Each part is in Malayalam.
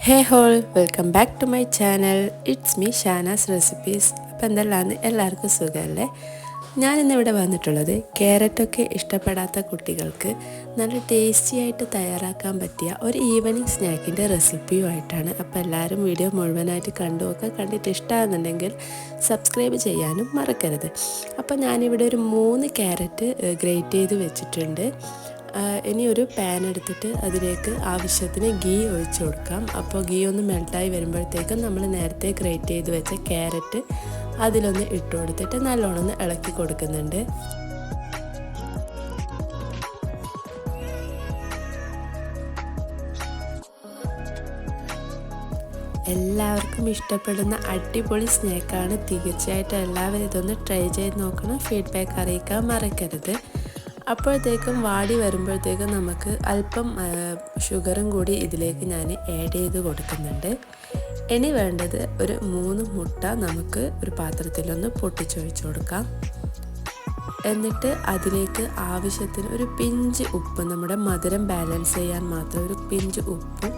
Hey all welcome back to my channel. It's me Shanas recipes. അപ്പോൾ എന്തെല്ലാം എല്ലാവർക്കും സുഖമല്ലേ? ഞാനിന്നിവിടെ വന്നിട്ടുള്ളത് ക്യാരറ്റൊക്കെ ഇഷ്ടപ്പെടാത്ത കുട്ടികൾക്ക് നല്ല ടേസ്റ്റി ആയിട്ട് തയ്യാറാക്കാൻ പറ്റിയ ഒരു ഈവനിങ് സ്നാക്കിൻ്റെ റെസിപ്പിയുമായിട്ടാണ്. അപ്പോൾ എല്ലാവരും വീഡിയോ മുഴുവനായിട്ട് കണ്ടിട്ട് ഇഷ്ടമാകുന്നുണ്ടെങ്കിൽ സബ്സ്ക്രൈബ് ചെയ്യാനും മറക്കരുത്. അപ്പോൾ ഞാനിവിടെ ഒരു 3 ക്യാരറ്റ് ഗ്രേറ്റ് ചെയ്ത് വെച്ചിട്ടുണ്ട്. ഇനി ഒരു പാൻ എടുത്തിട്ട് അതിലേക്ക് ആവശ്യത്തിന് ഗീ ഒഴിച്ചു കൊടുക്കാം. അപ്പോൾ ഗീ ഒന്ന് മെൽട്ടായി വരുമ്പോഴത്തേക്കും നമ്മൾ നേരത്തെ ഗ്രേറ്റ് ചെയ്ത് വെച്ച ക്യാരറ്റ് അതിലൊന്ന് ഇട്ട് കൊടുത്തിട്ട് നല്ലോണം ഒന്ന് ഇളക്കി കൊടുക്കുന്നുണ്ട്. എല്ലാവർക്കും ഇഷ്ടപ്പെടുന്ന അടിപൊളി സ്നാക്കാണ്. തീർച്ചയായിട്ടും എല്ലാവരും ഇതൊന്ന് ട്രൈ ചെയ്ത് നോക്കണം. ഫീഡ്ബാക്ക് അറിയിക്കാൻ മറക്കരുത്. അപ്പോഴത്തേക്കും വാടി വരുമ്പോഴത്തേക്കും നമുക്ക് അല്പം ഷുഗറും കൂടി ഇതിലേക്ക് ഞാൻ ആഡ് ചെയ്ത് കൊടുക്കുന്നുണ്ട്. ഇനി വേണ്ടത് ഒരു 3 മുട്ട നമുക്ക് ഒരു പാത്രത്തിലൊന്ന് പൊട്ടിച്ചൊഴിച്ച് കൊടുക്കാം. എന്നിട്ട് അതിലേക്ക് ആവശ്യത്തിന് ഒരു പിഞ്ച് ഉപ്പ്, നമ്മുടെ മധുരം ബാലൻസ് ചെയ്യാൻ മാത്രം ഒരു പിഞ്ച് ഉപ്പും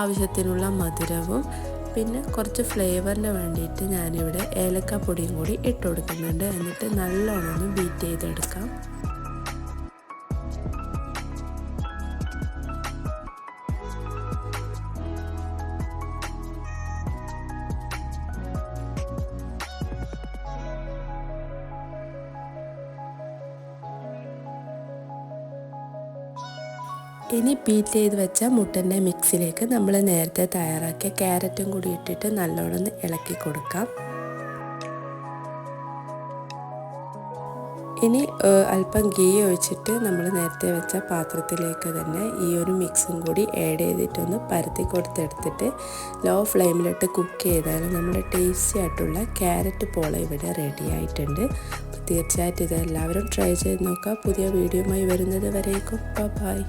ആവശ്യത്തിനുള്ള മധുരവും പിന്നെ കുറച്ച് ഫ്ലേവറിന് വേണ്ടിയിട്ട് ഞാനിവിടെ ഏലക്കാപ്പൊടിയും കൂടി ഇട്ട് കൊടുക്കുന്നുണ്ട്. എന്നിട്ട് നല്ലോണം ഒന്ന് ബീറ്റ് ചെയ്തെടുക്കാം. ഇനി ബീറ്റ് ചെയ്ത് വെച്ച മുട്ടൻ്റെ മിക്സിലേക്ക് നമ്മൾ നേരത്തെ തയ്യാറാക്കിയ ക്യാരറ്റും കൂടി ഇട്ടിട്ട് നല്ലോണം ഇളക്കി കൊടുക്കാം. ഇനി അല്പം ഗീ ഒഴിച്ചിട്ട് നമ്മൾ നേരത്തെ വെച്ച പാത്രത്തിലേക്ക് തന്നെ ഈ ഒരു മിക്സും കൂടി ആഡ് ചെയ്തിട്ടൊന്ന് പരത്തി കൊടുത്തെടുത്തിട്ട് ലോ ഫ്ലെയിമിലിട്ട് കുക്ക് ചെയ്താൽ നമ്മുടെ ടേസ്റ്റി ആയിട്ടുള്ള ക്യാരറ്റ് പോള ഇവിടെ റെഡി ആയിട്ടുണ്ട്. തീർച്ചയായിട്ടും ഇതെല്ലാവരും ട്രൈ ചെയ്ത് നോക്കുക. പുതിയ വീഡിയോയുമായി വരുന്നത് വരേക്കും ബൈ.